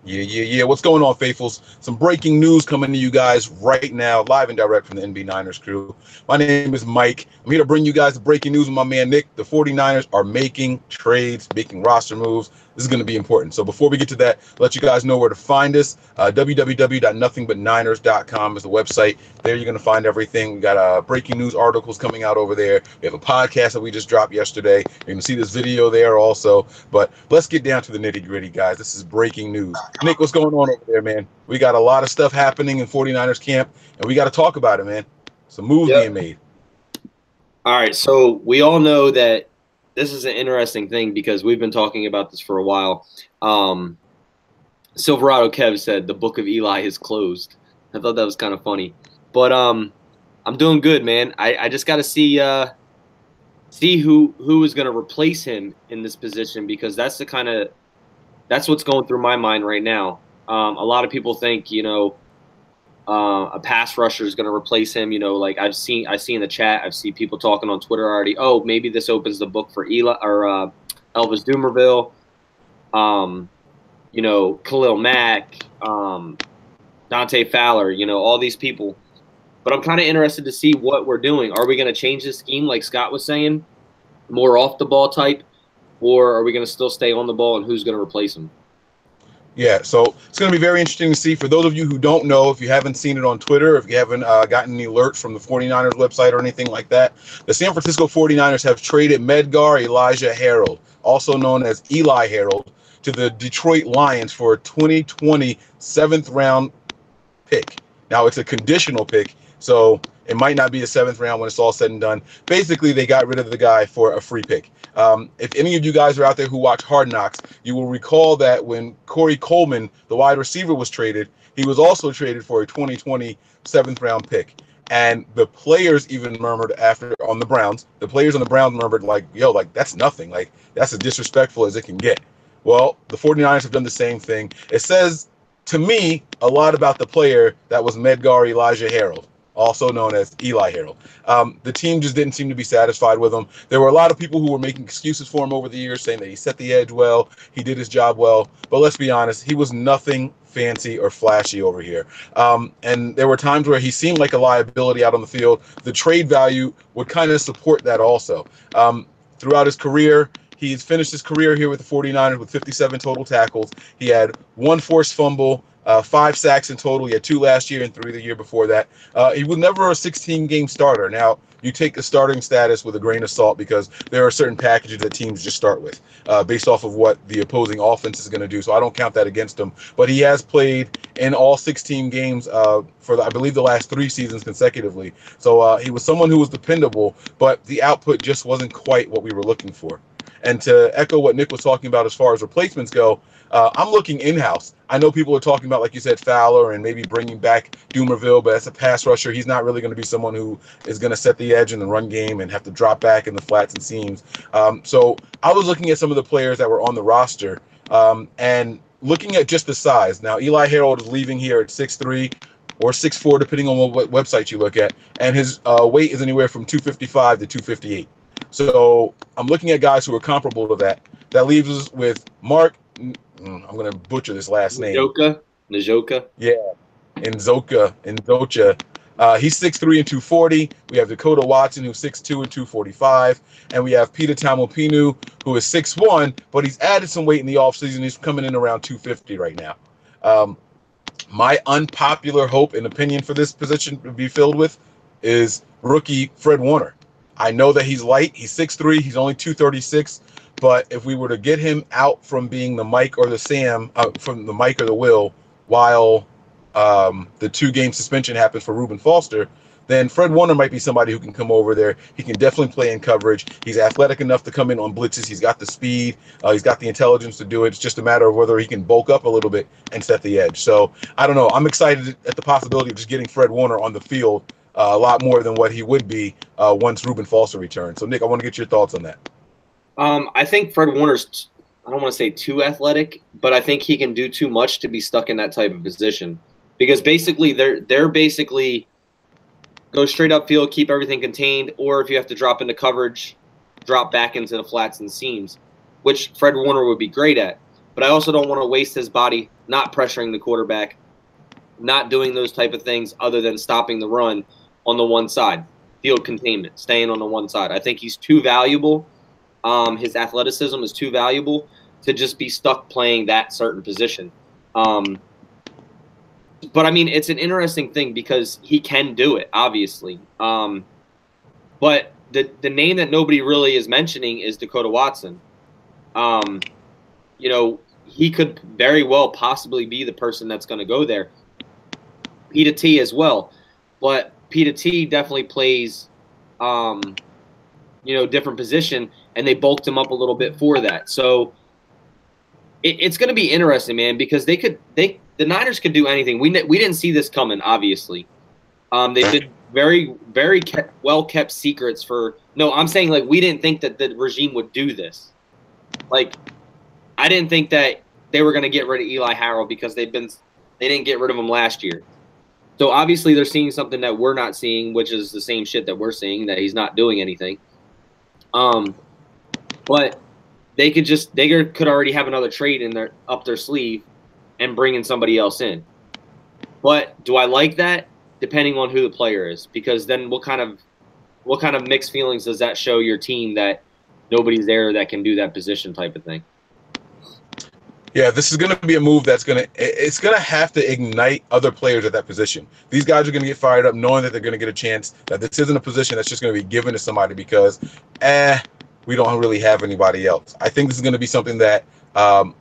Yeah. What's going on, faithfuls? Some breaking news coming to you guys right now, live and direct from the NB Niners crew. My name is Mike. I'm here to bring you guys the breaking news with my man Nick. The 49ers are making trades, making roster moves. This is going to be important. So before we get to that, let you guys know where to find us. www.nothingbutniners.com is the website. There you're going to find everything. We got breaking news articles coming out over there. We have a podcast that we just dropped yesterday. You're going to see this video there also. But let's get down to the nitty gritty, guys. This is breaking news. Nick, what's going on over there, man? We got a lot of stuff happening in 49ers camp, and we got to talk about it, man. Some moves being made. All right, so we all know that this is an interesting thing because we've been talking about this for a while. Silverado Kev said the book of Eli is closed. I thought that was kind of funny. But I'm doing good, man. I just got to see who is going to replace him in this position because that's what's going through my mind right now. A lot of people think, a pass rusher is going to replace him. Like I see in the chat, I've seen people talking on Twitter already. Oh, maybe this opens the book for Eli or Elvis Dumervil. Khalil Mack, Dante Fowler. All these people. But I'm kind of interested to see what we're doing. Are we going to change the scheme, like Scott was saying, more off the ball type, or are we going to still stay on the ball? And who's going to replace him? Yeah, so it's going to be very interesting to see. For those of you who don't know, if you haven't seen it on Twitter, if you haven't gotten any alerts from the 49ers website or anything like that, the San Francisco 49ers have traded Medgar Elijah Harold, also known as Eli Harold, to the Detroit Lions for a 2020 7th-round pick. Now, it's a conditional pick, so it might not be a 7th round when it's all said and done. Basically, they got rid of the guy for a free pick. If any of you guys are out there who watch Hard Knocks, you will recall that when Corey Coleman, the wide receiver, was traded, he was also traded for a 2020 7th-round pick. And the players even murmured on the Browns. The players on the Browns murmured that's nothing. Like, that's as disrespectful as it can get. Well, the 49ers have done the same thing. It says, to me, a lot about the player that was Medgar Elijah Harold, also known as Eli Harold. The team just didn't seem to be satisfied with him. There were a lot of people who were making excuses for him over the years, saying that he set the edge well, he did his job well. But let's be honest, he was nothing fancy or flashy over here. And there were times where he seemed like a liability out on the field. The trade value would kind of support that also. Throughout his career, he's finished his career here with the 49ers with 57 total tackles. He had 1 forced fumble, 5 sacks in total. He had 2 last year and 3 the year before that. He was never a 16-game starter. Now, you take the starting status with a grain of salt because there are certain packages that teams just start with based off of what the opposing offense is going to do. So I don't count that against him. But he has played in all 16 games for, I believe, the last 3 seasons consecutively. So he was someone who was dependable, but the output just wasn't quite what we were looking for. And to echo what Nick was talking about as far as replacements go, I'm looking in-house. I know people are talking about, like you said, Fowler and maybe bringing back Dumervil, but as a pass rusher, he's not really going to be someone who is going to set the edge in the run game and have to drop back in the flats and seams. So I was looking at some of the players that were on the roster and looking at just the size. Now, Eli Harold is leaving here at 6'3", or 6'4", depending on what website you look at, and his weight is anywhere from 255 to 258. So I'm looking at guys who are comparable to that. That leaves us with Mark. I'm going to butcher this last name. Njoka. Yeah, Nzocha. He's 6'3" and 240. We have Dakota Watson, who's 6'2" and 245. And we have Peter Tamopinu, who is 6'1", but he's added some weight in the offseason. He's coming in around 250 right now. My unpopular hope and opinion for this position to be filled with is rookie Fred Warner. I know that he's light. He's 6'3". He's only 236. But if we were to get him out from being the Mike or the Sam, from the Mike or the Will, while the 2-game suspension happens for Reuben Foster, then Fred Warner might be somebody who can come over there. He can definitely play in coverage. He's athletic enough to come in on blitzes. He's got the speed. He's got the intelligence to do it. It's just a matter of whether he can bulk up a little bit and set the edge. So I don't know. I'm excited at the possibility of just getting Fred Warner on the field a lot more than what he would be once Reuben Foster returns. So, Nick, I want to get your thoughts on that. I think Fred Warner's, I don't want to say too athletic, but I think he can do too much to be stuck in that type of position. Because basically, they're basically go straight upfield, keep everything contained, or if you have to drop into coverage, drop back into the flats and seams, which Fred Warner would be great at. But I also don't want to waste his body not pressuring the quarterback, not doing those type of things other than stopping the run on the one side, field containment, staying on the one side. I think he's too valuable. His athleticism is too valuable to just be stuck playing that certain position. But I mean, it's an interesting thing because he can do it, obviously. But the name that nobody really is mentioning is Dakota Watson. You know, he could very well possibly be the person that's going to go there. Pita T as well, but Pita T definitely plays, you know, different position, and they bulked him up a little bit for that. So it's going to be interesting, man, because the Niners could do anything. We didn't see this coming, obviously. They did very well kept secrets for. No, I'm saying like we didn't think that the regime would do this. Like I didn't think that they were going to get rid of Eli Harold because they didn't get rid of him last year. So obviously they're seeing something that we're not seeing, which is the same shit that we're seeing, that he's not doing anything. But they could already have another trade up their sleeve and bring in somebody else in. But do I like that? Depending on who the player is, because then what kind of mixed feelings does that show your team that nobody's there that can do that position type of thing? Yeah, this is going to be a move that's going to have to ignite other players at that position. These guys are going to get fired up knowing that they're going to get a chance, that this isn't a position that's just going to be given to somebody because, we don't really have anybody else. I think this is going to be something that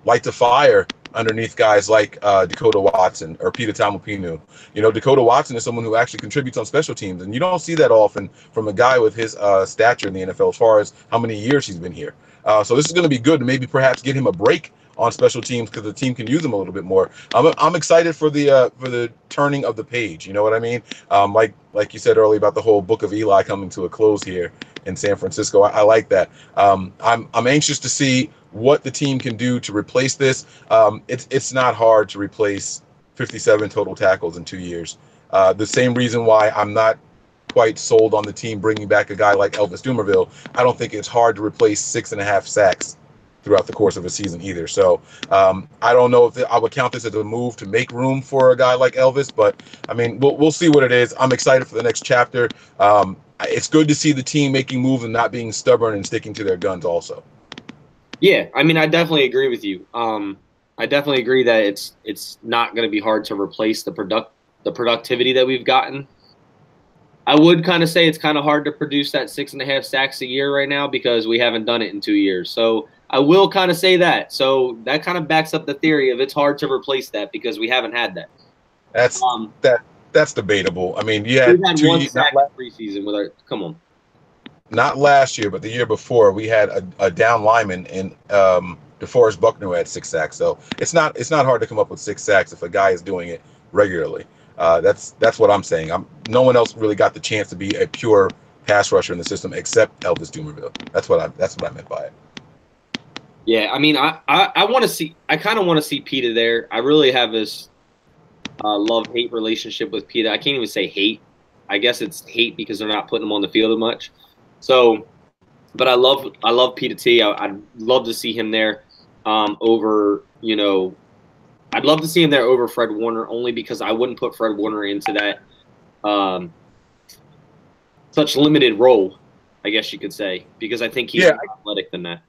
lights a fire underneath guys like Dakota Watson or Peter Tamupinu. You know, Dakota Watson is someone who actually contributes on special teams, and you don't see that often from a guy with his stature in the NFL as far as how many years he's been here. So this is going to be good to maybe perhaps get him a break on special teams because the team can use them a little bit more. I'm excited for the turning of the page. You know what I mean? Like you said earlier about the whole Book of Eli coming to a close here in San Francisco. I like that. I'm anxious to see what the team can do to replace this. It's not hard to replace 57 total tackles in 2 years. The same reason why I'm not quite sold on the team bringing back a guy like Elvis Dumervil. I don't think it's hard to replace 6.5 sacks throughout the course of a season either. So I don't know if I would count this as a move to make room for a guy like Elvis, but I mean, we'll see what it is. I'm excited for the next chapter. It's good to see the team making moves and not being stubborn and sticking to their guns also. Yeah, I mean, I definitely agree with you. I definitely agree that it's not going to be hard to replace the productivity that we've gotten. I would kind of say it's kind of hard to produce that 6.5 sacks a year right now because we haven't done it in 2 years. So I will kind of say that. So that kind of backs up the theory of it's hard to replace that because we haven't had that. That's debatable. I mean, you had 1 sack preseason with our. Come on. Not last year, but the year before, we had a down lineman in DeForest Buckner who had 6 sacks. So it's not hard to come up with 6 sacks if a guy is doing it regularly. That's what I'm saying. No one else really got the chance to be a pure pass rusher in the system except Elvis Dumervil. That's what I meant by it. Yeah, I mean, I want to see. I kind of want to see Pita there. I really have this love-hate relationship with Pita. I can't even say hate. I guess it's hate because they're not putting him on the field as much. So, but I love Pita T. I'd love to see him there over, you know, I'd love to see him there over Fred Warner only because I wouldn't put Fred Warner into that such limited role, I guess you could say, because I think he's more athletic than that.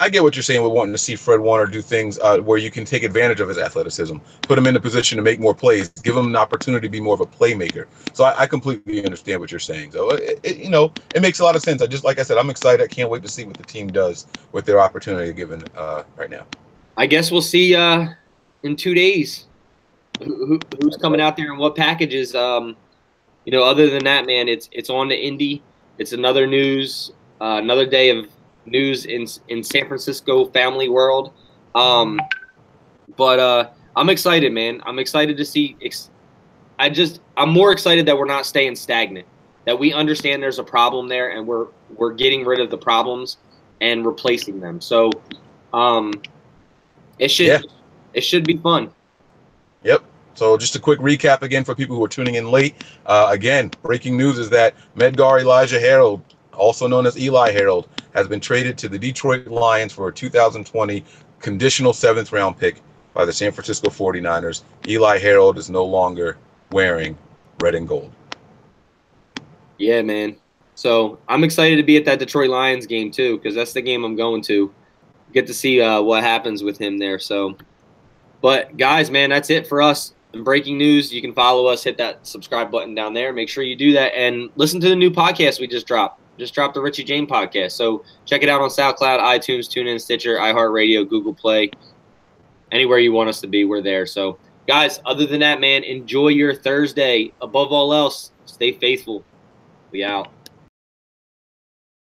I get what you're saying with wanting to see Fred Warner do things where you can take advantage of his athleticism, put him in a position to make more plays, give him an opportunity to be more of a playmaker. So I completely understand what you're saying. So it makes a lot of sense. Like I said, I'm excited. I can't wait to see what the team does with their opportunity given right now. I guess we'll see in 2 days who's coming out there and what packages. Other than that, man, it's on to Indy. It's another day of news in San Francisco family world. But I'm excited, man. I'm excited to see. I'm more excited that we're not staying stagnant, that we understand there's a problem there and we're getting rid of the problems and replacing them. So it should be fun. Yep. So just a quick recap again for people who are tuning in late. Again, breaking news is that Medgar Elijah Harold, also known as Eli Harold, has been traded to the Detroit Lions for a 2020 conditional 7th round pick. by the San Francisco 49ers. Eli Harold is no longer wearing red and gold. Yeah, man. So I'm excited to be at that Detroit Lions game too, because that's the game I'm going to. Get to see what happens with him there. So, but guys, man, that's it for us. In breaking news, you can follow us, hit that subscribe button down there. Make sure you do that and listen to the new podcast we just dropped. Just dropped the Richie James podcast. So check it out on SoundCloud, iTunes, TuneIn, Stitcher, iHeartRadio, Google Play. Anywhere you want us to be, we're there. So, guys, other than that, man, enjoy your Thursday. Above all else, stay faithful. We out.